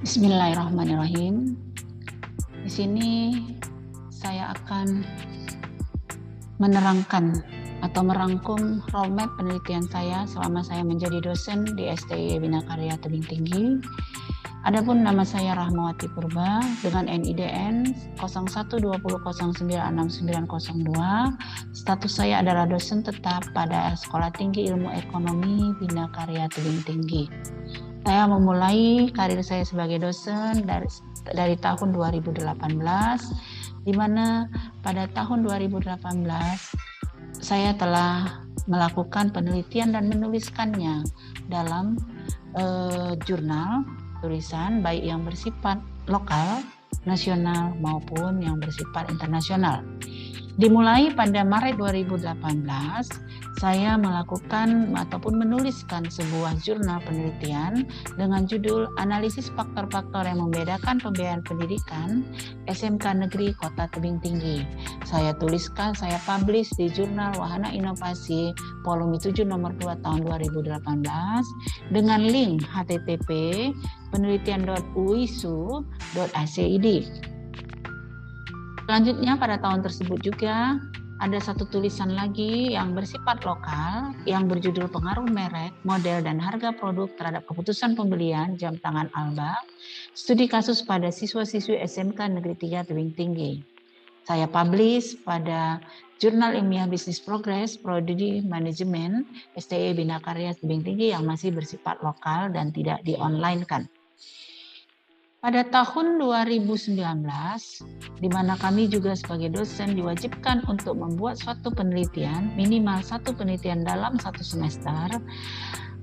Bismillahirrahmanirrahim. Di sini saya akan menerangkan atau merangkum roadmap penelitian saya selama saya menjadi dosen di STI Bina Karya Tebing Tinggi. Adapun nama saya Rahmawati Purba dengan NIDN 0120096902. Status saya adalah dosen tetap pada Sekolah Tinggi Ilmu Ekonomi Bina Karya Tebing Tinggi. Saya memulai karir saya sebagai dosen dari tahun 2018, di mana pada tahun 2018 saya telah melakukan penelitian dan menuliskannya dalam jurnal tulisan baik yang bersifat lokal, nasional maupun yang bersifat internasional. Dimulai pada Maret 2018, saya melakukan ataupun menuliskan sebuah jurnal penelitian dengan judul Analisis Faktor-Faktor yang Membedakan Pembiayaan Pendidikan SMK Negeri Kota Tebing Tinggi. Saya tuliskan, saya publish di jurnal Wahana Inovasi volume 7 nomor 2 tahun 2018 dengan link http penelitian.uisu.acid. Selanjutnya pada tahun tersebut juga ada satu tulisan lagi yang bersifat lokal yang berjudul Pengaruh Merek, Model, dan Harga Produk terhadap Keputusan Pembelian Jam Tangan Alba, studi kasus pada siswa-siswi SMK Negeri 3 Tebing Tinggi. Saya publish pada Jurnal Ilmiah Bisnis Progress, Prodi Manajemen, STI Bina Karya Tebing Tinggi yang masih bersifat lokal dan tidak di-online-kan. Pada tahun 2019, di mana kami juga sebagai dosen diwajibkan untuk membuat suatu penelitian, minimal satu penelitian dalam satu semester.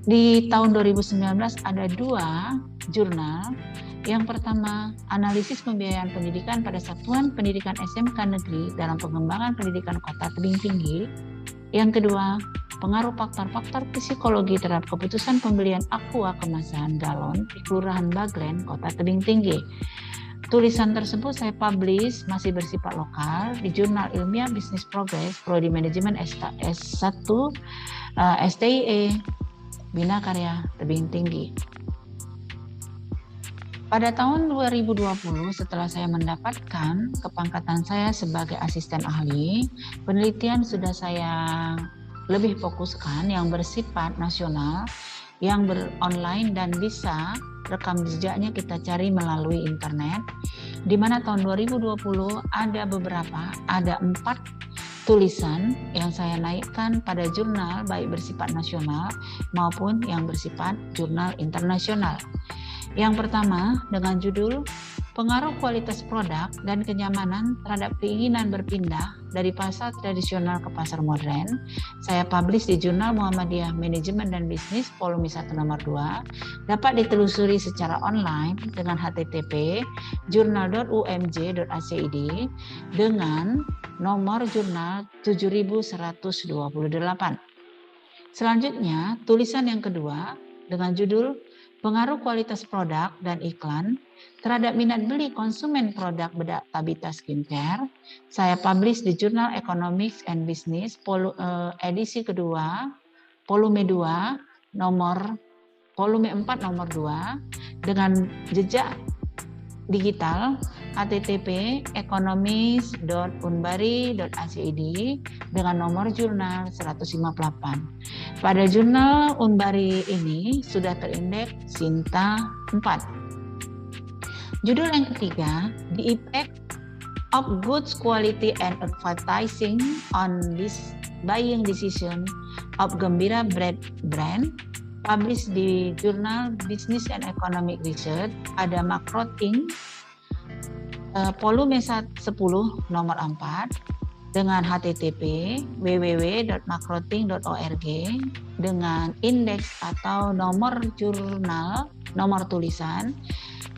Di tahun 2019 ada dua jurnal. Yang pertama, analisis pembiayaan pendidikan pada satuan pendidikan SMK negeri dalam pengembangan pendidikan Kota Tebing Tinggi. Yang kedua, pengaruh faktor-faktor psikologi terhadap keputusan pembelian aqua kemasan galon di Kelurahan Baglen, Kota Tebing Tinggi. Tulisan tersebut saya publish masih bersifat lokal di Jurnal Ilmiah Bisnis Progress, Prodi Manajemen S1 STIE Bina Karya Tebing Tinggi. Pada tahun 2020, setelah saya mendapatkan kepangkatan saya sebagai asisten ahli, penelitian sudah saya lebih fokuskan yang bersifat nasional, yang beronline dan bisa rekam jejaknya kita cari melalui internet. Di mana tahun 2020 ada 4 tulisan yang saya naikkan pada jurnal baik bersifat nasional maupun yang bersifat jurnal internasional. Yang pertama dengan judul Pengaruh Kualitas Produk dan Kenyamanan terhadap Keinginan Berpindah dari Pasar Tradisional ke Pasar Modern. Saya publish di Jurnal Muhammadiyah Manajemen dan Bisnis volume 1 nomor 2. Dapat ditelusuri secara online dengan http jurnal.umj.acid dengan nomor jurnal 7128. Selanjutnya, tulisan yang kedua dengan judul Pengaruh Kualitas Produk dan Iklan terhadap minat beli konsumen produk bedak Tabita Skincare. Saya publish di Jurnal Economics and Business edisi kedua, volume 2, volume 4 nomor 2 dengan jejak digital http economics.unbari.acid dengan nomor jurnal 158. Pada jurnal Unbari ini sudah terindeks Sinta 4. Judul yang ketiga, The Effect of Goods Quality and Advertising on this Buying Decision of Gembira Bread Brand, published di Jurnal Business and Economic Research, ada Makroting, volume 10 nomor 4 dengan http www.makroting.org dengan indeks atau nomor jurnal, nomor tulisan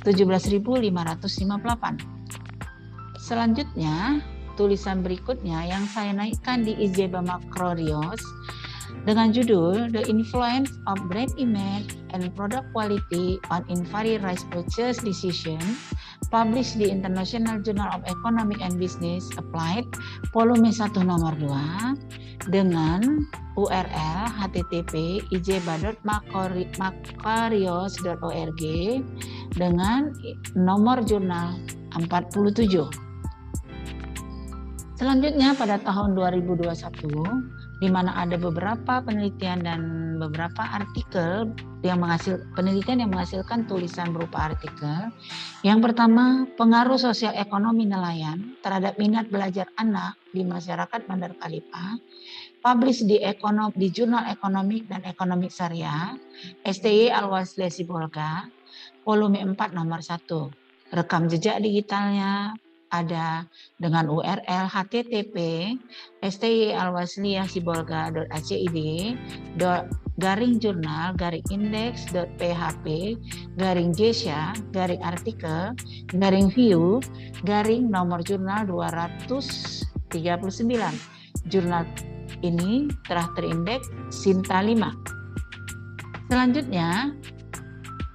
17.558. Selanjutnya, tulisan berikutnya yang saya naikkan di Ijeba Makrorios dengan judul The Influence of Brand Image and Product Quality on Inquiry Rights Purchase Decision, published di International Journal of Economic and Business Applied, volume 1 nomor 2, dengan URL http ijba.makarios.org dengan nomor jurnal 47. Selanjutnya pada tahun 2021, di mana ada beberapa penelitian dan beberapa artikel penelitian yang menghasilkan tulisan berupa artikel. Yang pertama, pengaruh sosial ekonomi nelayan terhadap minat belajar anak di masyarakat Bandar Kalipa, publish di Jurnal Ekonomik dan Ekonomik Syariah, STY Al-Wasliyah Sibolga, volume 4 nomor 1. Rekam jejak digitalnya ada dengan URL http styalwasliyahsibolga.acid /jurnal/index.php /gesya /artikel /view nomor jurnal 239. Jurnal ini telah terindeks Sinta 5. Selanjutnya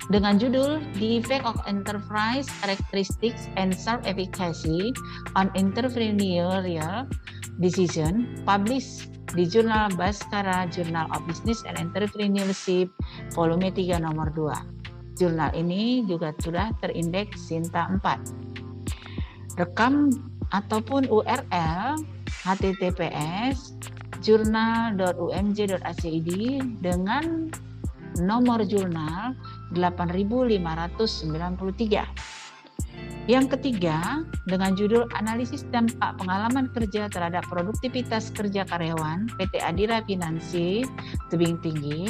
dengan judul The Effect of Enterprise Characteristics and Self-Efficacy on Entrepreneurial Decision, published di Jurnal Bhaskara Journal of Business and Entrepreneurship, volume 3 nomor 2. Jurnal ini juga sudah terindeks Sinta 4. Rekam ataupun URL https journal.umj.acid dengan nomor jurnal 8593. Yang ketiga, dengan judul Analisis Dampak Pengalaman Kerja Terhadap Produktivitas Kerja Karyawan PT Adira Finansi Tebing Tinggi,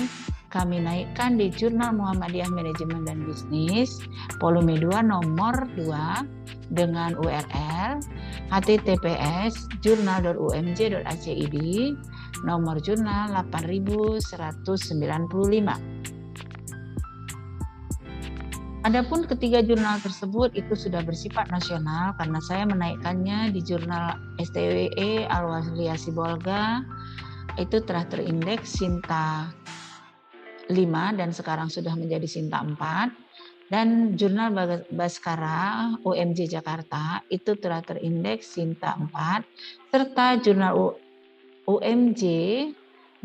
kami naikkan di Jurnal Muhammadiyah Manajemen dan Bisnis, volume 2 nomor 2 dengan URL https journal.umj.acid nomor jurnal 8195. Adapun ketiga jurnal tersebut itu sudah bersifat nasional karena saya menaikkannya di jurnal STWE Al-Wasliyah Sibolga, itu telah terindeks Sinta 5 dan sekarang sudah menjadi Sinta 4, dan jurnal Bhaskara UMJ Jakarta itu telah terindeks Sinta 4, serta jurnal UMJ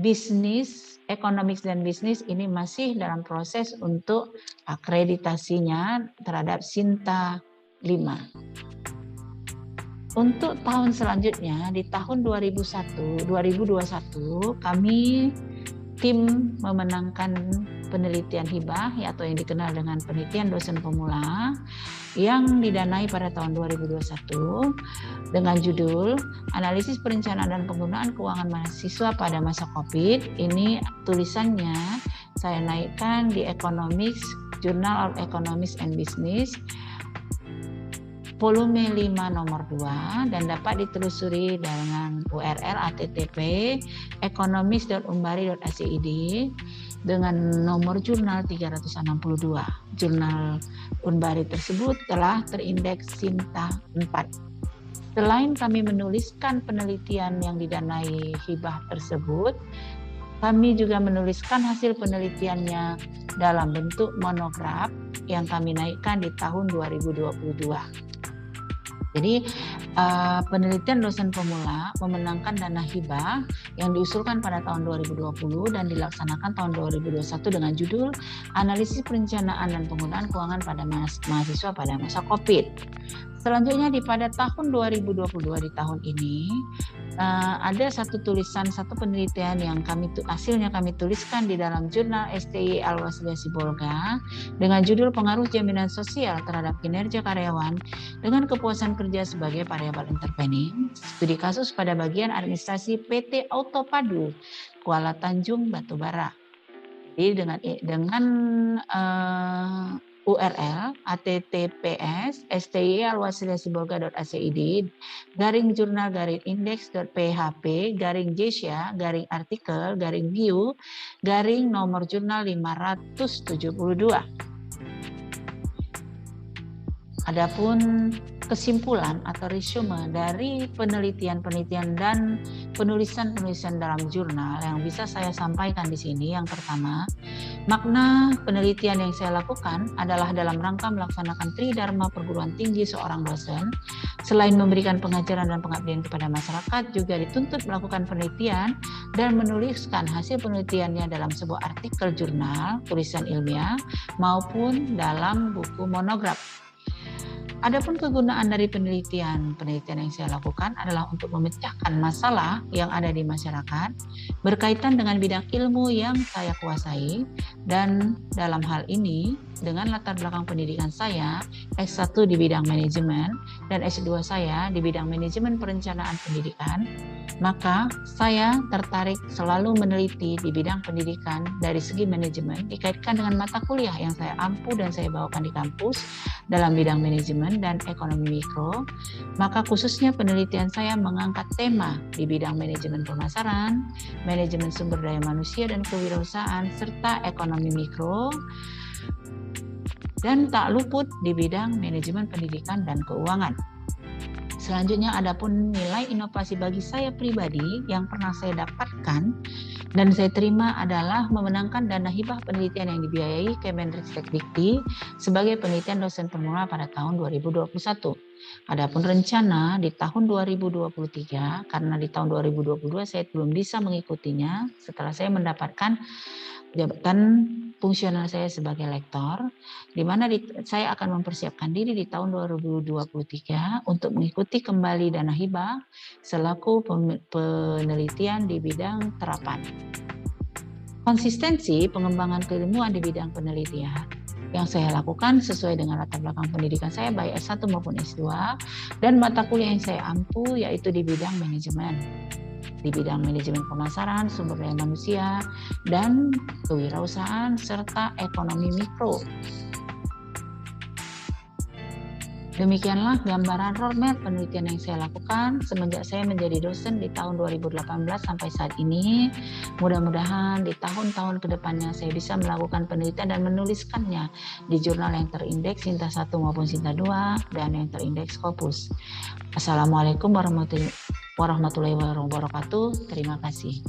Bisnis, Economics dan Bisnis ini masih dalam proses untuk akreditasinya terhadap Sinta 5. Untuk tahun selanjutnya di tahun 2021 kami tim memenangkan penelitian hibah atau yang dikenal dengan penelitian dosen pemula yang didanai pada tahun 2021 dengan judul Analisis Perencanaan dan Penggunaan Keuangan Mahasiswa pada Masa COVID. Ini tulisannya saya naikkan di Economics, Journal of Economics and Business, volume 5 nomor 2 dan dapat ditelusuri dengan URL http economics.umbari.acid dengan nomor jurnal 362. Jurnal Unbari tersebut telah terindeks Sinta 4. Selain kami menuliskan penelitian yang didanai hibah tersebut, kami juga menuliskan hasil penelitiannya dalam bentuk monograf yang kami naikkan di tahun 2022. Jadi penelitian dosen pemula memenangkan dana hibah yang diusulkan pada tahun 2020 dan dilaksanakan tahun 2021 dengan judul Analisis Perencanaan dan Penggunaan Keuangan pada Mahasiswa pada Masa COVID. Selanjutnya pada tahun 2022 di tahun ini ada satu penelitian yang hasilnya kami tuliskan di dalam jurnal STY Al-Wasliyah Sibolga dengan judul Pengaruh Jaminan Sosial Terhadap Kinerja Karyawan dengan Kepuasan Kerja sebagai Variabel Intervening, studi kasus pada bagian administrasi PT Autopadu Kuala Tanjung Batubara. Jadi dengan URL https styalwasliyahsibolga.acid /jurnal-index.php /gesya /artikel /view nomor jurnal 572. Adapun kesimpulan atau resume dari penelitian-penelitian dan penulisan-penulisan dalam jurnal yang bisa saya sampaikan di sini, yang pertama, makna penelitian yang saya lakukan adalah dalam rangka melaksanakan tridharma perguruan tinggi seorang dosen. Selain memberikan pengajaran dan pengabdian kepada masyarakat, juga dituntut melakukan penelitian dan menuliskan hasil penelitiannya dalam sebuah artikel jurnal, tulisan ilmiah, maupun dalam buku monograf. Adapun kegunaan dari penelitian yang saya lakukan adalah untuk memecahkan masalah yang ada di masyarakat berkaitan dengan bidang ilmu yang saya kuasai, dan dalam hal ini dengan latar belakang pendidikan saya S1 di bidang manajemen dan S2 saya di bidang manajemen perencanaan pendidikan, maka saya tertarik selalu meneliti di bidang pendidikan dari segi manajemen dikaitkan dengan mata kuliah yang saya ampu dan saya bawakan di kampus dalam bidang manajemen dan ekonomi mikro. Maka khususnya penelitian saya mengangkat tema di bidang manajemen pemasaran, manajemen sumber daya manusia dan kewirausahaan, serta ekonomi mikro, dan tak luput di bidang manajemen pendidikan dan keuangan. Selanjutnya, adapun nilai inovasi bagi saya pribadi yang pernah saya dapatkan dan saya terima adalah memenangkan dana hibah penelitian yang dibiayai Kemendikbudristek sebagai penelitian dosen pemula pada tahun 2021. Adapun rencana di tahun 2023, karena di tahun 2022 saya belum bisa mengikutinya setelah saya mendapatkan jabatan fungsional saya sebagai lektor, di mana saya akan mempersiapkan diri di tahun 2023 untuk mengikuti kembali dana hibah selaku penelitian di bidang terapan. Konsistensi pengembangan keilmuan di bidang penelitian yang saya lakukan sesuai dengan latar belakang pendidikan saya baik S1 maupun S2 dan mata kuliah yang saya ampu yaitu di bidang manajemen. Di bidang manajemen pemasaran, sumber daya manusia, dan kewirausahaan, serta ekonomi mikro. Demikianlah gambaran roadmap penelitian yang saya lakukan semenjak saya menjadi dosen di tahun 2018 sampai saat ini. Mudah-mudahan di tahun-tahun kedepannya saya bisa melakukan penelitian dan menuliskannya di jurnal yang terindeks Sinta 1 maupun Sinta 2 dan yang terindeks Scopus. Assalamualaikum warahmatullahi wabarakatuh. Terima kasih.